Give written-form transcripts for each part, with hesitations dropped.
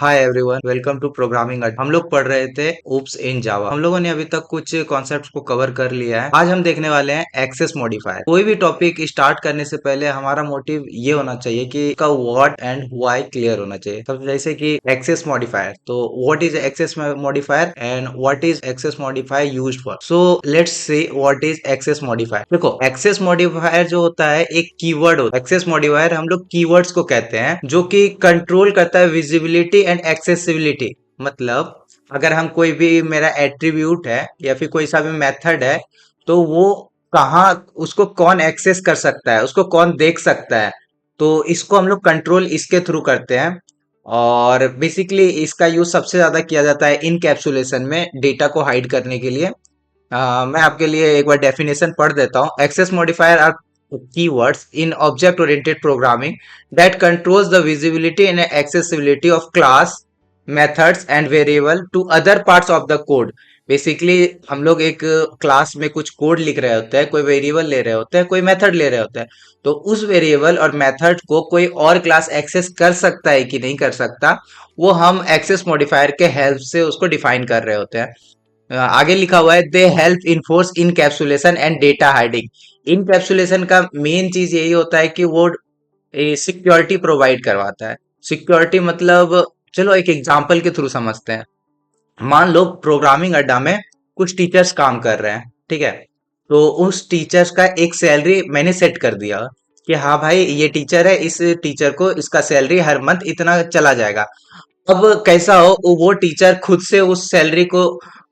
Hi everyone, welcome to programming Adda. हम लोग पढ़ रहे थे ऊप्स इन जावा। हम लोगों ने अभी तक कुछ कॉन्सेप्ट्स को कवर कर लिया है। आज हम देखने वाले हैं एक्सेस मॉडिफायर। कोई भी टॉपिक स्टार्ट करने से पहले हमारा मोटिव ये होना चाहिए कि इसका व्हाट एंड व्हाई क्लियर होना चाहिए। तो जैसे कि एक्सेस मॉडिफायर, तो what is access modifier and what is access modifier used for. So let's see what is access modifier. देखो, एक्सेस मॉडिफायर जो होता है एक कीवर्ड होता है। एक्सेस मॉडिफायर हम लोग कीवर्ड्स को कहते हैं जो कि कंट्रोल करता है विजिबिलिटी एंड एक्सेसिबिलिटी। मतलब अगर हम कोई भी मेरा एट्रीब्यूट है या फिर कोई सा भी मेथड है, तो वो कहाँ, उसको कौन एक्सेस कर सकता है, उसको कौन देख सकता है, तो इसको हम लोग कंट्रोल इसके थ्रू करते हैं। और बेसिकली इसका यूज सबसे ज्यादा किया जाता है इनकैप्सुलेशन में, डेटा को हाइड करने के लिए। मैं आपके लिए एक बार डेफिनेशन पढ़ देता हूँ। Access modifier are keywords in object oriented programming that controls the visibility and accessibility of class, methods and variable to other parts of the code। Basically हम लोग एक क्लास में कुछ कोड लिख रहे होते हैं, कोई वेरिएबल ले रहे होते हैं, कोई मेथड ले रहे होते हैं, तो उस वेरिएबल और मेथड को कोई और क्लास एक्सेस कर सकता है कि नहीं कर सकता, वो हम एक्सेस मॉडिफायर के हेल्प से उसको डिफाइन कर रहे होते हैं। आगे लिखा हुआ है they help enforce encapsulation and data hiding. Encapsulation का मेन चीज यही होता है कि वो सिक्योरिटी प्रोवाइड करवाता है। सिक्योरिटी मतलब, चलो एक एग्जांपल के थ्रू समझते हैं। मान लो प्रोग्रामिंग अड्डा में कुछ टीचर्स काम कर रहे हैं, ठीक है। तो उस टीचर्स का एक सैलरी मैंने सेट कर दिया कि हाँ भाई ये टीचर है, इस टीचर को इसका सैलरी हर मंथ इतना चला जाएगा। अब कैसा हो वो टीचर खुद से उस सैलरी को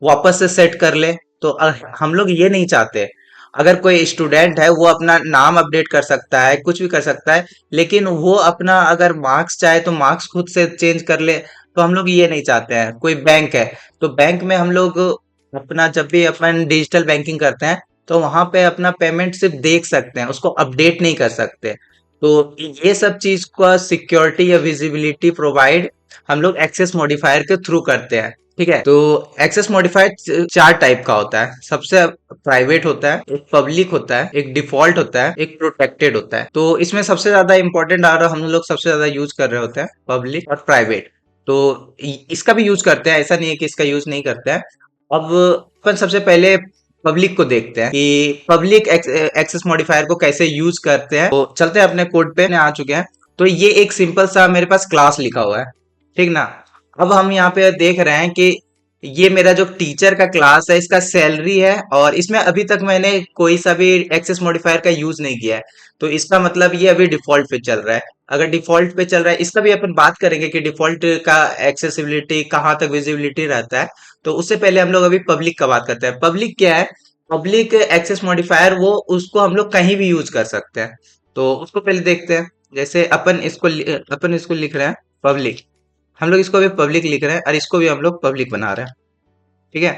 वापस से सेट कर ले, तो हम लोग ये नहीं चाहते। अगर कोई स्टूडेंट है वो अपना नाम अपडेट कर सकता है, कुछ भी कर सकता है, लेकिन वो अपना अगर मार्क्स चाहे तो मार्क्स खुद से चेंज कर ले, तो हम लोग ये नहीं चाहते हैं। कोई बैंक है, तो बैंक में हम लोग अपना जब भी अपन डिजिटल बैंकिंग करते हैं, तो वहां पे अपना पेमेंट सिर्फ देख सकते हैं, उसको अपडेट नहीं कर सकते। तो ये सब चीज का सिक्योरिटी या विजिबिलिटी प्रोवाइड हम लोग एक्सेस मॉडिफायर के थ्रू करते हैं, ठीक है। तो एक्सेस मॉडिफायर चार टाइप का होता है। सबसे प्राइवेट होता है, एक पब्लिक होता है, एक डिफॉल्ट होता है, एक प्रोटेक्टेड होता है। तो इसमें सबसे ज्यादा इंपॉर्टेंट आ रहा, हम लोग सबसे ज्यादा यूज कर रहे होते हैं पब्लिक और प्राइवेट। तो इसका भी यूज करते हैं, ऐसा नहीं है कि इसका यूज नहीं करते हैं। अब अपन सबसे पहले पब्लिक को देखते हैं कि पब्लिक एक्सेस मॉडिफायर को कैसे यूज करते हैं। तो चलते हैं अपने कोड पे, आ चुके हैं। तो ये एक सिंपल सा मेरे पास क्लास लिखा हुआ है, ठीक ना। अब हम यहाँ पे देख रहे हैं कि ये मेरा जो टीचर का क्लास है, इसका सैलरी है, और इसमें अभी तक मैंने कोई सा भी एक्सेस मॉडिफायर का यूज नहीं किया है। तो इसका मतलब ये अभी डिफॉल्ट पे चल रहा है। अगर डिफॉल्ट पे चल रहा है, इसका भी अपन बात करेंगे कि डिफॉल्ट का एक्सेसिबिलिटी कहाँ तक विजिबिलिटी रहता है। तो उससे पहले हम लोग अभी पब्लिक का बात करते हैं। पब्लिक क्या है? पब्लिक एक्सेस मॉडिफायर, वो उसको हम लोग कहीं भी यूज कर सकते हैं। तो उसको पहले देखते हैं। जैसे अपन इसको लिख रहे हैं पब्लिक। हम लोग इसको भी पब्लिक लिख रहे हैं और इसको भी हम लोग पब्लिक बना रहे हैं, ठीक है।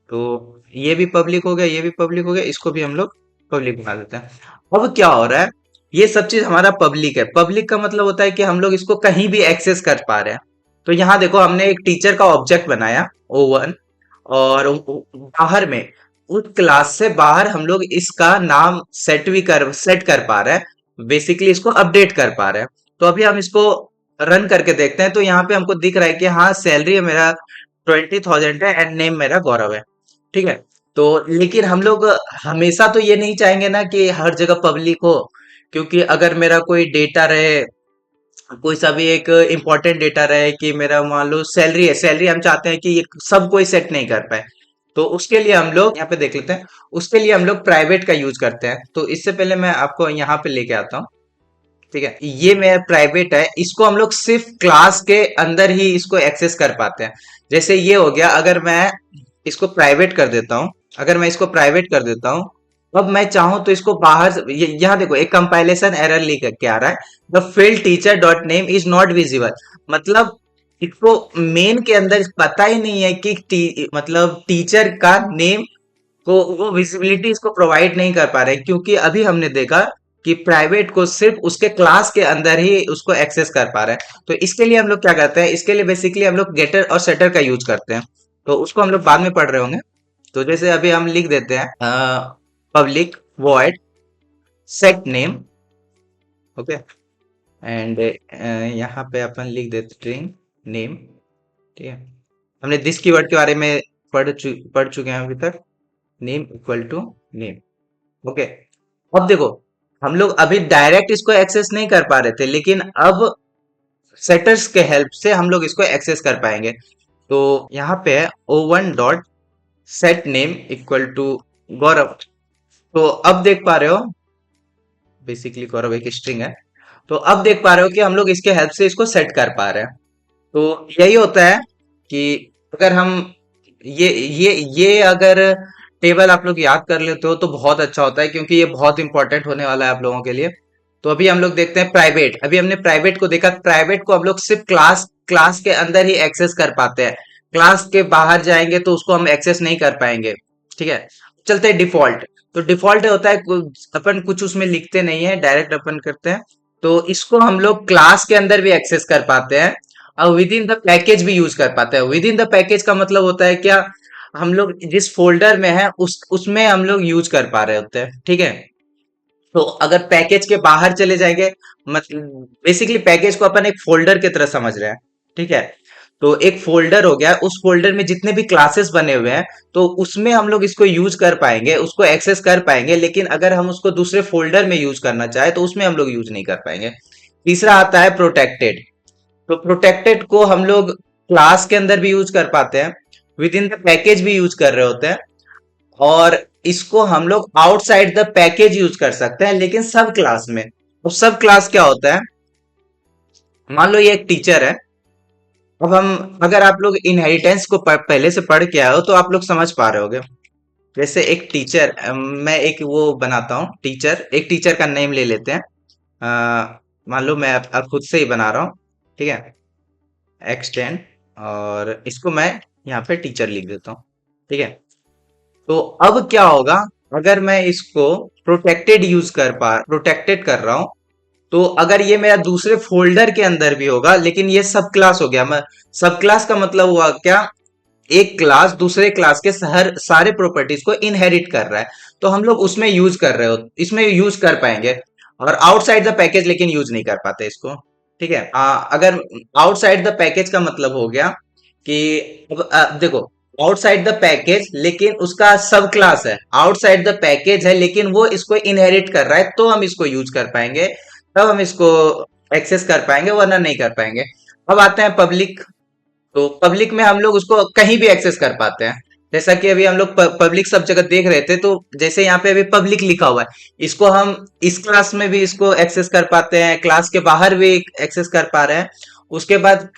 तो ये भी पब्लिक हो गया, ये भी पब्लिक हो गया, इसको भी हम लोग पब्लिक बना देते हैं। अब क्या हो रहा है, ये सब चीज हमारा पब्लिक है। पब्लिक का मतलब होता है कि हम लोग इसको कहीं भी एक्सेस कर पा रहे हैं। तो यहाँ देखो, हमने एक टीचर का ऑब्जेक्ट बनाया O1, और बाहर में उस क्लास से बाहर हम लोग इसका नाम सेट कर पा रहे हैं, बेसिकली इसको अपडेट कर पा रहे हैं। तो अभी हम इसको रन करके देखते हैं। तो यहाँ पे हमको दिख रहा है कि हाँ, सैलरी मेरा 20,000 है एंड नेम मेरा गौरव है, ठीक है। तो लेकिन हम लोग हमेशा तो ये नहीं चाहेंगे ना कि हर जगह पब्लिक हो, क्योंकि अगर मेरा कोई डेटा रहे, कोई सा भी एक इंपॉर्टेंट डेटा रहे कि मेरा मान लो सैलरी है, सैलरी हम चाहते हैं कि ये सब कोई सेट नहीं कर पाए, तो उसके लिए हम लोग यहाँ पे देख लेते हैं। उसके लिए हम लोग प्राइवेट का यूज करते हैं। तो इससे पहले मैं आपको यहाँ पे लेके आता हूँ, ठीक है। ये मेरा प्राइवेट है, इसको हम लोग सिर्फ क्लास के अंदर ही इसको एक्सेस कर पाते हैं। जैसे ये हो गया, अगर मैं इसको प्राइवेट कर देता हूँ, अगर मैं इसको प्राइवेट कर देता हूँ, अब मैं चाहूं तो इसको बाहर यहाँ देखो, एक कंपाइलेशन एरर लिख के आ रहा है, the field teacher dot name is not visible. मतलब इसको मेन के अंदर पता ही नहीं है कि मतलब टीचर का नेम को वो विजिबिलिटी इसको प्रोवाइड नहीं कर पा रहे, क्योंकि अभी हमने देखा कि प्राइवेट को सिर्फ उसके क्लास के अंदर ही उसको एक्सेस कर पा रहे हैं। तो इसके लिए हम लोग क्या करते हैं, इसके लिए बेसिकली हम लोग गेटर और सेटर का यूज करते हैं। तो उसको हम लोग बाद में पढ़ रहे होंगे। तो जैसे अभी हम लिख देते हैं public void set name, okay. And यहाँ पे अपन लिख देते स्ट्रिंग नेम। ठीक है, हमने दिस कीवर्ड के बारे में पढ़ चुके हैं अभी तक। Name equal to name. Okay, अब देखो, हम लोग अभी डायरेक्ट इसको एक्सेस नहीं कर पा रहे थे, लेकिन अब सेटर्स के हेल्प से हम लोग इसको एक्सेस कर पाएंगे। तो यहाँ पे है o1 dot set name equal to Gaurav. तो अब देख पा रहे हो, बेसिकली गौरव एक स्ट्रिंग है। तो अब देख पा रहे हो कि हम लोग इसके हेल्प से इसको सेट कर पा रहे हैं। तो यही होता है कि अगर हम ये अगर टेबल आप लोग याद कर लेते हो तो बहुत अच्छा होता है, क्योंकि ये बहुत इंपॉर्टेंट होने वाला है आप लोगों के लिए। तो अभी हम लोग देखते हैं प्राइवेट। अभी हमने प्राइवेट को देखा, प्राइवेट को हम लोग सिर्फ क्लास क्लास के अंदर ही एक्सेस कर पाते हैं। क्लास के बाहर जाएंगे तो उसको हम एक्सेस नहीं कर पाएंगे। ठीक है, चलते हैं डिफॉल्ट। तो डिफॉल्ट होता है अपन कुछ उसमें लिखते नहीं है, डायरेक्ट अपन करते हैं। तो इसको हम लोग क्लास के अंदर भी एक्सेस कर पाते हैं और विद इन द पैकेज भी यूज कर पाते हैं। विद इन द पैकेज का मतलब होता है क्या, हम लोग जिस फोल्डर में है उसमें हम लोग यूज कर पा रहे होते हैं। ठीक है, तो अगर पैकेज के बाहर चले जाएंगे, मतलब बेसिकली पैकेज को अपन एक फोल्डर की तरह समझ रहे हैं। ठीक है, तो एक फोल्डर हो गया, उस फोल्डर में जितने भी क्लासेस बने हुए हैं तो उसमें हम लोग इसको यूज कर पाएंगे, उसको एक्सेस कर पाएंगे। लेकिन अगर हम उसको दूसरे फोल्डर में यूज करना चाहे तो उसमें हम लोग यूज नहीं कर पाएंगे। तीसरा आता है प्रोटेक्टेड। तो प्रोटेक्टेड को हम लोग क्लास के अंदर भी यूज कर पाते हैं, विद इन द पैकेज भी यूज कर रहे होते हैं, और इसको हम लोग आउटसाइड द पैकेज यूज कर सकते हैं, लेकिन सब क्लास में। तो सब क्लास क्या होता है, मान लो ये एक टीचर है। अब हम, अगर आप लोग इनहेरिटेंस को पहले से पढ़ के आए हो तो आप लोग समझ पा रहे होगे। जैसे एक टीचर, मैं एक वो बनाता हूँ टीचर, एक टीचर का नेम ले लेते हैं। मान लो मैं अब खुद से ही बना रहा हूँ। ठीक है, एक्सटेंड, और इसको मैं यहाँ पे टीचर लिख देता हूँ। ठीक है, तो अब क्या होगा, अगर मैं इसको प्रोटेक्टेड कर रहा हूं, तो अगर ये मेरा दूसरे फोल्डर के अंदर भी होगा, लेकिन ये सब क्लास हो गया। मैं सब क्लास का मतलब हुआ क्या, एक क्लास दूसरे क्लास के हर सारे प्रॉपर्टीज को इनहेरिट कर रहा है, तो हम लोग उसमें यूज कर रहे हो, इसमें यूज कर पाएंगे। और आउटसाइड द पैकेज लेकिन यूज नहीं कर पाते इसको। ठीक है, अगर आउटसाइड द पैकेज का मतलब हो गया कि अब देखो, आउटसाइड द पैकेज लेकिन उसका सब क्लास है, आउटसाइड द पैकेज है लेकिन वो इसको इनहेरिट कर रहा है, तो हम इसको यूज कर पाएंगे, तब हम इसको एक्सेस कर पाएंगे, वरना नहीं कर पाएंगे। अब आते हैं पब्लिक। तो पब्लिक में हम लोग उसको कहीं भी एक्सेस कर पाते हैं। जैसा कि अभी हम लोग पब्लिक सब जगह देख रहे थे, तो जैसे यहाँ पे अभी पब्लिक लिखा हुआ है, इसको हम इस क्लास में भी इसको एक्सेस कर पाते हैं, क्लास के बाहर भी एक्सेस कर पा रहे हैं। उसके बाद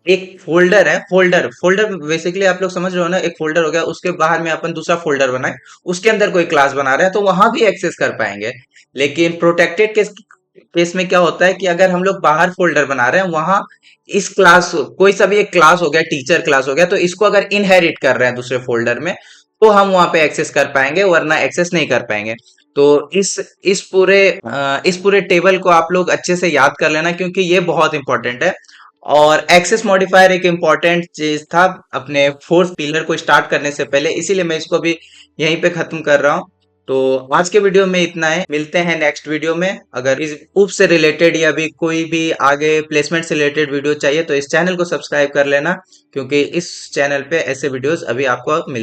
एक फोल्डर है, फोल्डर फोल्डर बेसिकली आप लोग समझ रहे हो ना, एक फोल्डर हो गया, उसके बाहर में अपन दूसरा फोल्डर बनाए, उसके अंदर कोई क्लास बना रहे हैं तो वहां भी एक्सेस कर पाएंगे। लेकिन प्रोटेक्टेड केस में क्या होता है कि अगर हम लोग बाहर फोल्डर बना रहे हैं, वहां इस क्लास, कोई सा भी एक क्लास हो गया, टीचर क्लास हो गया, तो इसको अगर इनहेरिट कर रहे हैं दूसरे फोल्डर में, तो हम वहां पे एक्सेस कर पाएंगे, वरना एक्सेस नहीं कर पाएंगे। तो इस पूरे टेबल को आप लोग अच्छे से याद कर लेना, क्योंकि ये बहुत इंपॉर्टेंट है। और एक्सेस मॉडिफायर एक इंपॉर्टेंट चीज था अपने फोर्थ पिलर को स्टार्ट करने से पहले, इसीलिए मैं इसको भी यहीं पे खत्म कर रहा हूँ। तो आज के वीडियो में इतना है, मिलते हैं नेक्स्ट वीडियो में। अगर इस उप से रिलेटेड या भी कोई भी आगे प्लेसमेंट से रिलेटेड वीडियो चाहिए तो इस चैनल को सब्सक्राइब कर लेना, क्योंकि इस चैनल पे ऐसे वीडियोस अभी आपको मिलते